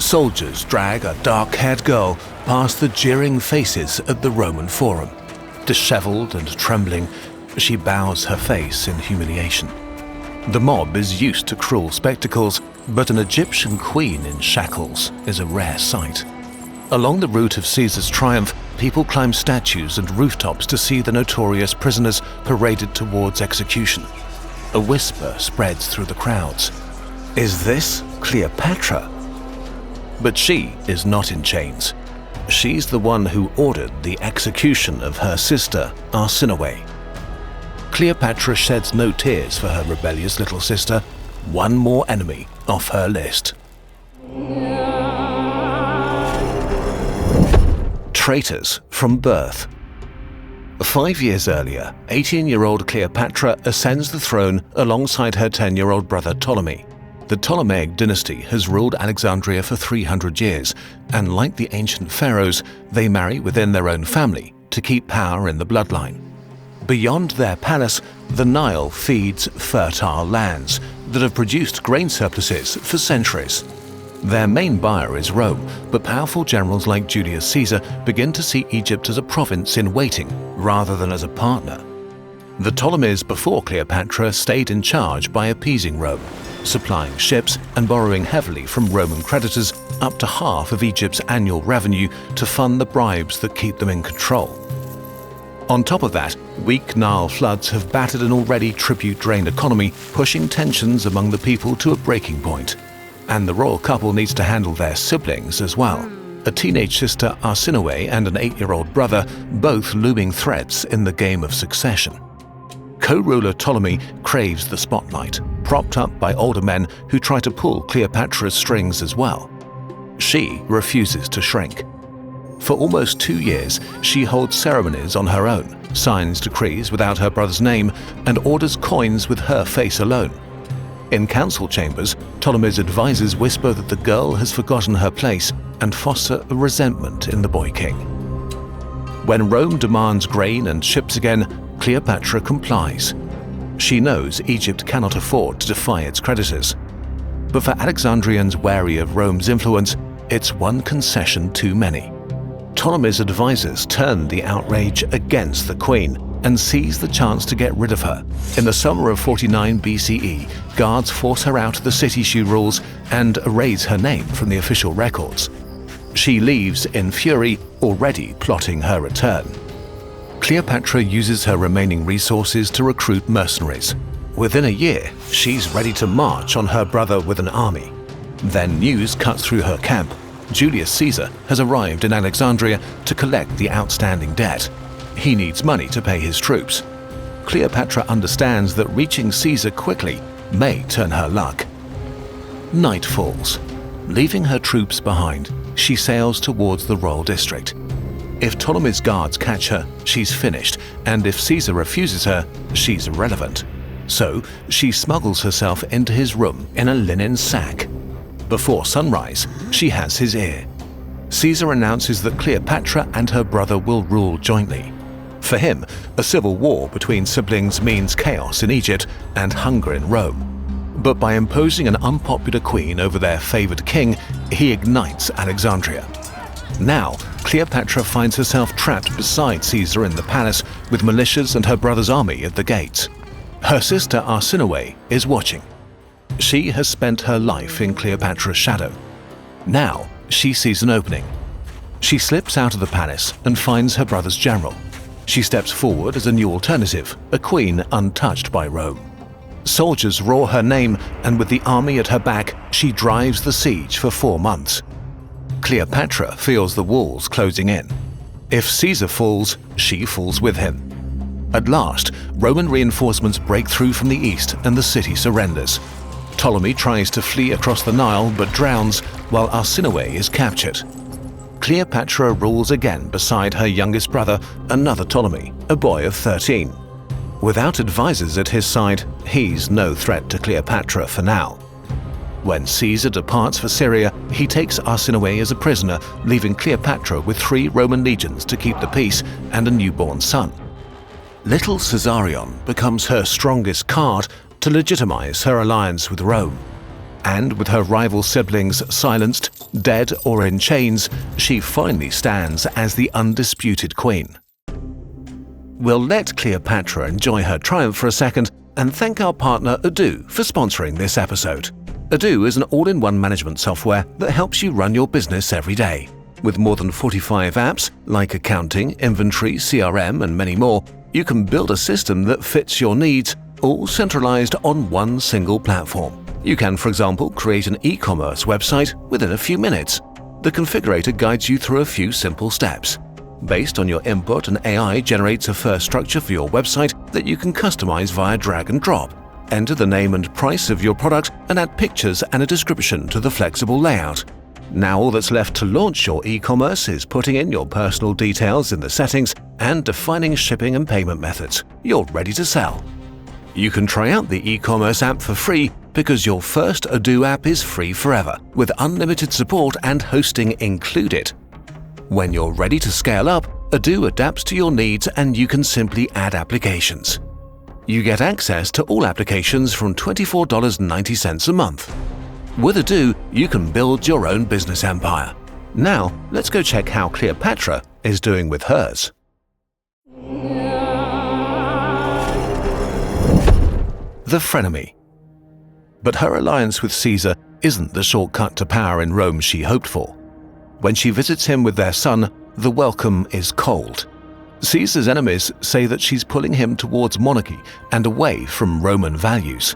Soldiers drag a dark-haired girl past the jeering faces at the Roman Forum. Disheveled and trembling, she bows her face in humiliation. The mob is used to cruel spectacles, but an Egyptian queen in shackles is a rare sight. Along the route of Caesar's triumph, people climb statues and rooftops to see the notorious prisoners paraded towards execution. A whisper spreads through the crowds. Is this Cleopatra? But she is not in chains. She's the one who ordered the execution of her sister, Arsinoe. Cleopatra sheds no tears for her rebellious little sister, one more enemy off her list. Traitors from birth. 5 years earlier, 18-year-old Cleopatra ascends the throne alongside her 10-year-old brother Ptolemy. The Ptolemaic dynasty has ruled Alexandria for 300 years, and like the ancient pharaohs, they marry within their own family to keep power in the bloodline. Beyond their palace, the Nile feeds fertile lands that have produced grain surpluses for centuries. Their main buyer is Rome, but powerful generals like Julius Caesar begin to see Egypt as a province in waiting rather than as a partner. The Ptolemies before Cleopatra stayed in charge by appeasing Rome, supplying ships and borrowing heavily from Roman creditors up to half of Egypt's annual revenue to fund the bribes that keep them in control. On top of that, weak Nile floods have battered an already tribute-drained economy, pushing tensions among the people to a breaking point. And the royal couple needs to handle their siblings as well. A teenage sister Arsinoe and an 8-year-old brother, both looming threats in the game of succession. Co-ruler Ptolemy craves the spotlight, propped up by older men who try to pull Cleopatra's strings as well. She refuses to shrink. For almost 2 years, she holds ceremonies on her own, signs decrees without her brother's name, and orders coins with her face alone. In council chambers, Ptolemy's advisors whisper that the girl has forgotten her place and foster a resentment in the boy king. When Rome demands grain and ships again, Cleopatra complies. She knows Egypt cannot afford to defy its creditors. But for Alexandrians wary of Rome's influence, it's one concession too many. Ptolemy's advisors turn the outrage against the queen and seize the chance to get rid of her. In the summer of 49 BCE, guards force her out of the city she rules and erase her name from the official records. She leaves in fury, already plotting her return. Cleopatra uses her remaining resources to recruit mercenaries. Within a year, she's ready to march on her brother with an army. Then news cuts through her camp. Julius Caesar has arrived in Alexandria to collect the outstanding debt. He needs money to pay his troops. Cleopatra understands that reaching Caesar quickly may turn her luck. Night falls. Leaving her troops behind, she sails towards the royal district. If Ptolemy's guards catch her, she's finished, and if Caesar refuses her, she's irrelevant. So she smuggles herself into his room in a linen sack. Before sunrise, she has his ear. Caesar announces that Cleopatra and her brother will rule jointly. For him, a civil war between siblings means chaos in Egypt and hunger in Rome. But by imposing an unpopular queen over their favored king, he ignites Alexandria. Now, Cleopatra finds herself trapped beside Caesar in the palace with militias and her brother's army at the gates. Her sister Arsinoe is watching. She has spent her life in Cleopatra's shadow. Now, she sees an opening. She slips out of the palace and finds her brother's general. She steps forward as a new alternative, a queen untouched by Rome. Soldiers roar her name, and with the army at her back, she drives the siege for 4 months. Cleopatra feels the walls closing in. If Caesar falls, she falls with him. At last, Roman reinforcements break through from the east and the city surrenders. Ptolemy tries to flee across the Nile but drowns, while Arsinoe is captured. Cleopatra rules again beside her youngest brother, another Ptolemy, a boy of 13. Without advisors at his side, he's no threat to Cleopatra for now. When Caesar departs for Syria, he takes Arsinoe as a prisoner, leaving Cleopatra with 3 Roman legions to keep the peace and a newborn son. Little Caesarion becomes her strongest card to legitimize her alliance with Rome. And with her rival siblings silenced, Dead or in chains, she finally stands as the undisputed queen. We'll let Cleopatra enjoy her triumph for a second and thank our partner Odoo for sponsoring this episode. Odoo is an all-in-one management software that helps you run your business every day. With more than 45 apps like accounting, inventory, CRM, and many more, you can build a system that fits your needs, all centralized on one single platform. You can, for example, create an e-commerce website within a few minutes. The configurator guides you through a few simple steps. Based on your input, an AI generates a first structure for your website that you can customize via drag and drop. Enter the name and price of your product and add pictures and a description to the flexible layout. Now all that's left to launch your e-commerce is putting in your personal details in the settings and defining shipping and payment methods. You're ready to sell. You can try out the e-commerce app for free because your first Odoo app is free forever, with unlimited support and hosting included. When you're ready to scale up, Odoo adapts to your needs and you can simply add applications. You get access to all applications from $24.90 a month. With Odoo, you can build your own business empire. Now, let's go check how Cleopatra is doing with hers. The Frenemy. But her alliance with Caesar isn't the shortcut to power in Rome she hoped for. When she visits him with their son, the welcome is cold. Caesar's enemies say that she's pulling him towards monarchy and away from Roman values.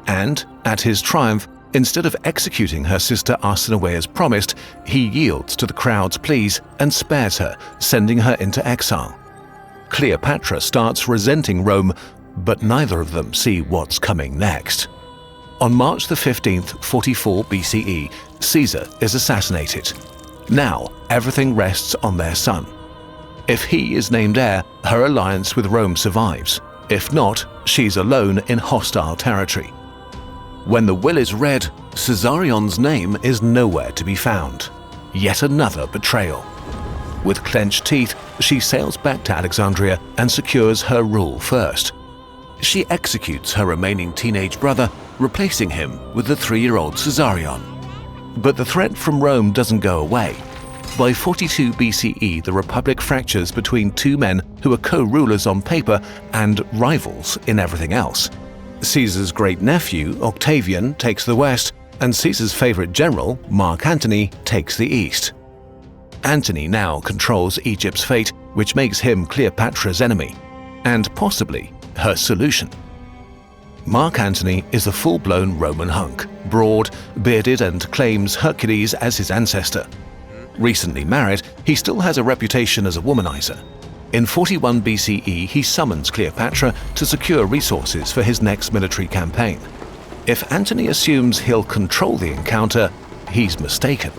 And, at his triumph, instead of executing her sister Arsinoe as promised, he yields to the crowd's pleas and spares her, sending her into exile. Cleopatra starts resenting Rome, but neither of them see what's coming next. On March the 15th, 44 BCE, Caesar is assassinated. Now, everything rests on their son. If he is named heir, her alliance with Rome survives. If not, she's alone in hostile territory. When the will is read, Caesarion's name is nowhere to be found. Yet another betrayal. With clenched teeth, she sails back to Alexandria and secures her rule first. She executes her remaining teenage brother, replacing him with the 3-year-old Caesarion. But the threat from Rome doesn't go away. By 42 BCE, the Republic fractures between two men who are co-rulers on paper and rivals in everything else. Caesar's great-nephew, Octavian, takes the west, and Caesar's favorite general, Mark Antony, takes the east. Antony now controls Egypt's fate, which makes him Cleopatra's enemy, and possibly her solution. Mark Antony is a full-blown Roman hunk, broad, bearded, and claims Hercules as his ancestor. Recently married, he still has a reputation as a womanizer. In 41 BCE, he summons Cleopatra to secure resources for his next military campaign. If Antony assumes he'll control the encounter, he's mistaken.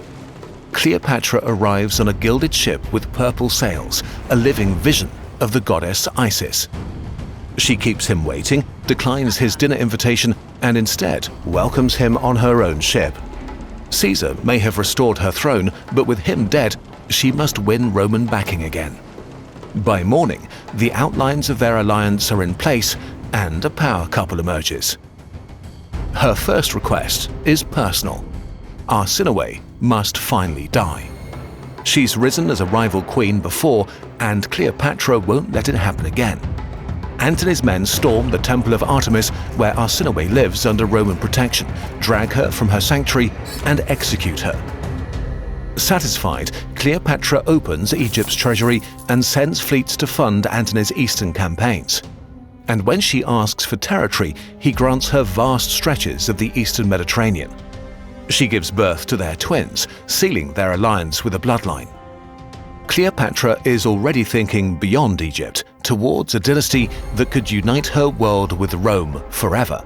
Cleopatra arrives on a gilded ship with purple sails, a living vision of the goddess Isis. She keeps him waiting, declines his dinner invitation, and instead welcomes him on her own ship. Caesar may have restored her throne, but with him dead, she must win Roman backing again. By morning, the outlines of their alliance are in place, and a power couple emerges. Her first request is personal. Arsinoe must finally die. She's risen as a rival queen before, and Cleopatra won't let it happen again. Antony's men storm the Temple of Artemis, where Arsinoe lives under Roman protection, drag her from her sanctuary, and execute her. Satisfied, Cleopatra opens Egypt's treasury and sends fleets to fund Antony's eastern campaigns. And when she asks for territory, he grants her vast stretches of the eastern Mediterranean. She gives birth to their twins, sealing their alliance with a bloodline. Cleopatra is already thinking beyond Egypt, towards a dynasty that could unite her world with Rome forever.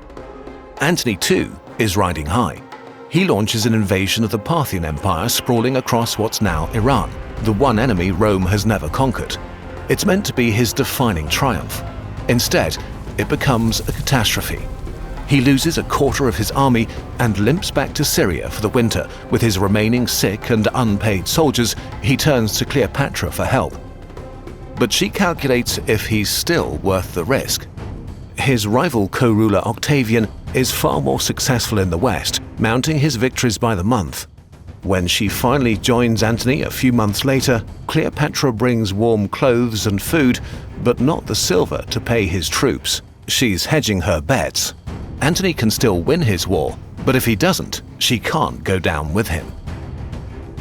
Antony, too, is riding high. He launches an invasion of the Parthian Empire sprawling across what's now Iran, the one enemy Rome has never conquered. It's meant to be his defining triumph. Instead, it becomes a catastrophe. He loses a quarter of his army and limps back to Syria for the winter. With his remaining sick and unpaid soldiers, he turns to Cleopatra for help. But she calculates if he's still worth the risk. His rival co-ruler Octavian is far more successful in the West, mounting his victories by the month. When she finally joins Antony a few months later, Cleopatra brings warm clothes and food, but not the silver to pay his troops. She's hedging her bets. Antony can still win his war, but if he doesn't, she can't go down with him.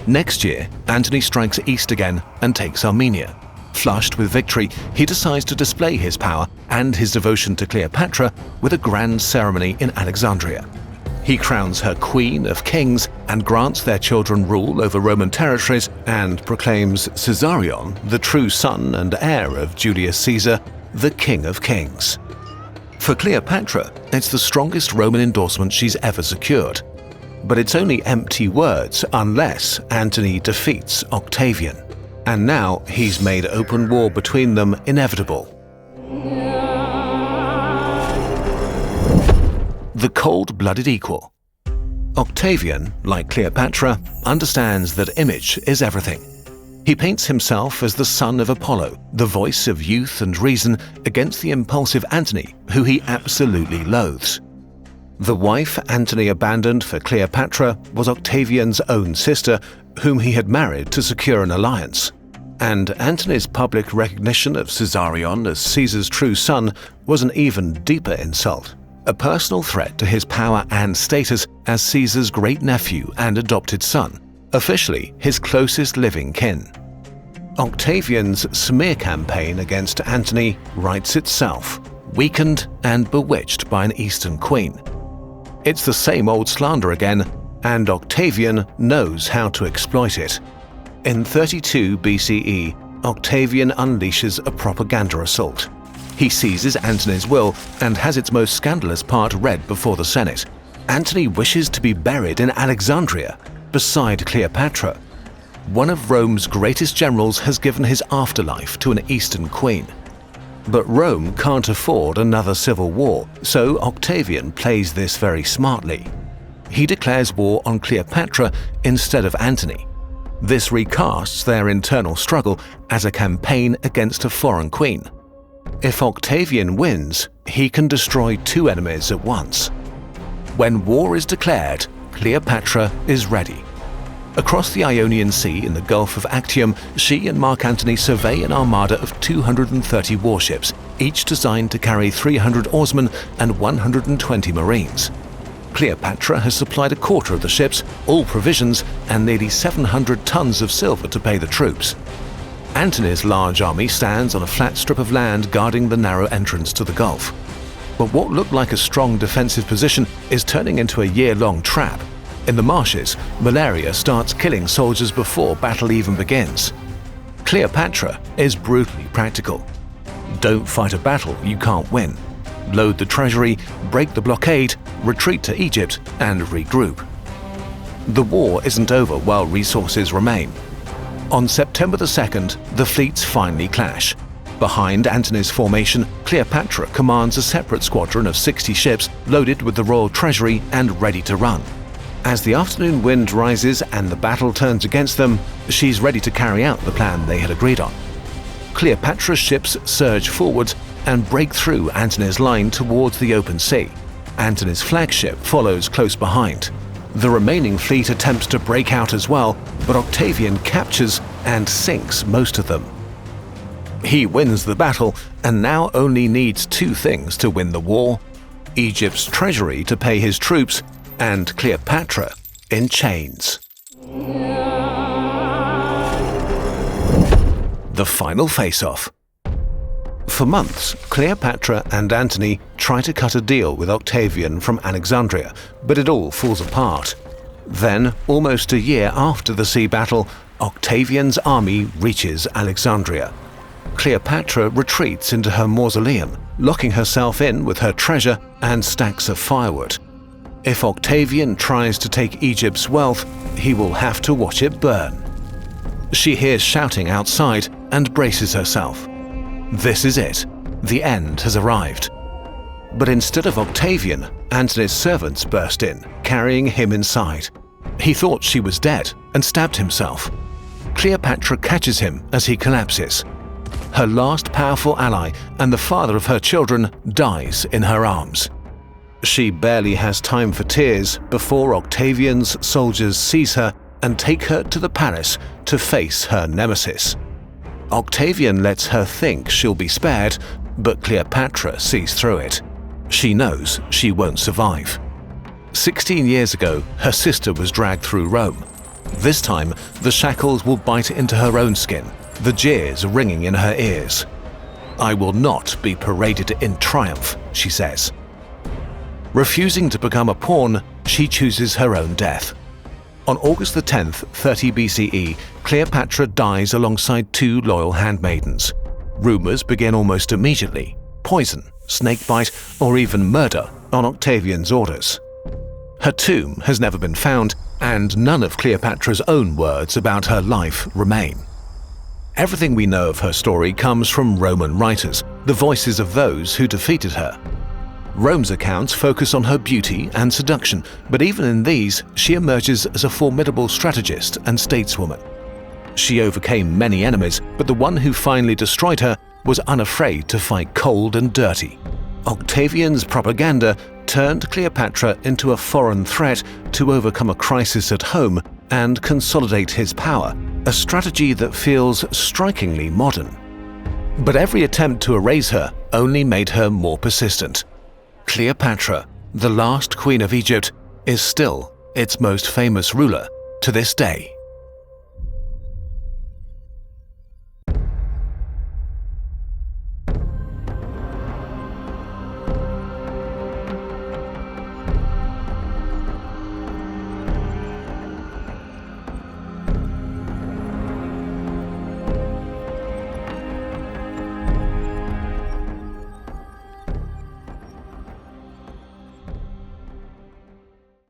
Next year, Antony strikes east again and takes Armenia. Flushed with victory, he decides to display his power and his devotion to Cleopatra with a grand ceremony in Alexandria. He crowns her Queen of Kings and grants their children rule over Roman territories and proclaims Caesarion, the true son and heir of Julius Caesar, the King of Kings. For Cleopatra, it's the strongest Roman endorsement she's ever secured. But it's only empty words unless Antony defeats Octavian. And now he's made open war between them inevitable. The cold-blooded equal. Octavian, like Cleopatra, understands that image is everything. He paints himself as the son of Apollo, the voice of youth and reason, against the impulsive Antony, who he absolutely loathes. The wife Antony abandoned for Cleopatra was Octavian's own sister, whom he had married to secure an alliance. And Antony's public recognition of Caesarion as Caesar's true son was an even deeper insult, a personal threat to his power and status as Caesar's great-nephew and adopted son, officially his closest living kin. Octavian's smear campaign against Antony writes itself, weakened and bewitched by an Eastern queen. It's the same old slander again, and Octavian knows how to exploit it. In 32 BCE, Octavian unleashes a propaganda assault. He seizes Antony's will and has its most scandalous part read before the Senate. Antony wishes to be buried in Alexandria, beside Cleopatra. One of Rome's greatest generals has given his afterlife to an Eastern queen. But Rome can't afford another civil war, so Octavian plays this very smartly. He declares war on Cleopatra instead of Antony. This recasts their internal struggle as a campaign against a foreign queen. If Octavian wins, he can destroy two enemies at once. When war is declared, Cleopatra is ready. Across the Ionian Sea in the Gulf of Actium, she and Mark Antony survey an armada of 230 warships, each designed to carry 300 oarsmen and 120 marines. Cleopatra has supplied a quarter of the ships, all provisions, and nearly 700 tons of silver to pay the troops. Antony's large army stands on a flat strip of land guarding the narrow entrance to the Gulf. But what looked like a strong defensive position is turning into a year-long trap. In the marshes, malaria starts killing soldiers before battle even begins. Cleopatra is brutally practical. Don't fight a battle you can't win. Load the treasury, break the blockade, retreat to Egypt, and regroup. The war isn't over while resources remain. On September the 2nd, the fleets finally clash. Behind Antony's formation, Cleopatra commands a separate squadron of 60 ships loaded with the royal treasury and ready to run. As the afternoon wind rises and the battle turns against them, she's ready to carry out the plan they had agreed on. Cleopatra's ships surge forwards and break through Antony's line towards the open sea. Antony's flagship follows close behind. The remaining fleet attempts to break out as well, but Octavian captures and sinks most of them. He wins the battle and now only needs two things to win the war: Egypt's treasury to pay his troops and Cleopatra in chains. The final face-off. For months, Cleopatra and Antony try to cut a deal with Octavian from Alexandria, but it all falls apart. Then, almost a year after the sea battle, Octavian's army reaches Alexandria. Cleopatra retreats into her mausoleum, locking herself in with her treasure and stacks of firewood. If Octavian tries to take Egypt's wealth, he will have to watch it burn. She hears shouting outside and braces herself. This is it. The end has arrived. But instead of Octavian, Antony's servants burst in, carrying him inside. He thought she was dead and stabbed himself. Cleopatra catches him as he collapses. Her last powerful ally and the father of her children dies in her arms. She barely has time for tears before Octavian's soldiers seize her and take her to the palace to face her nemesis. Octavian lets her think she'll be spared, but Cleopatra sees through it. She knows she won't survive. 16 years ago, her sister was dragged through Rome. This time, the shackles will bite into her own skin, the jeers ringing in her ears. "I will not be paraded in triumph," she says. Refusing to become a pawn, she chooses her own death. On August the 10th, 30 BCE, Cleopatra dies alongside 2 loyal handmaidens. Rumors begin almost immediately: poison, snakebite, or even murder on Octavian's orders. Her tomb has never been found, and none of Cleopatra's own words about her life remain. Everything we know of her story comes from Roman writers, the voices of those who defeated her. Rome's accounts focus on her beauty and seduction, but even in these, she emerges as a formidable strategist and stateswoman. She overcame many enemies, but the one who finally destroyed her was unafraid to fight cold and dirty. Octavian's propaganda turned Cleopatra into a foreign threat to overcome a crisis at home and consolidate his power, a strategy that feels strikingly modern. But every attempt to erase her only made her more persistent. Cleopatra, the last queen of Egypt, is still its most famous ruler to this day.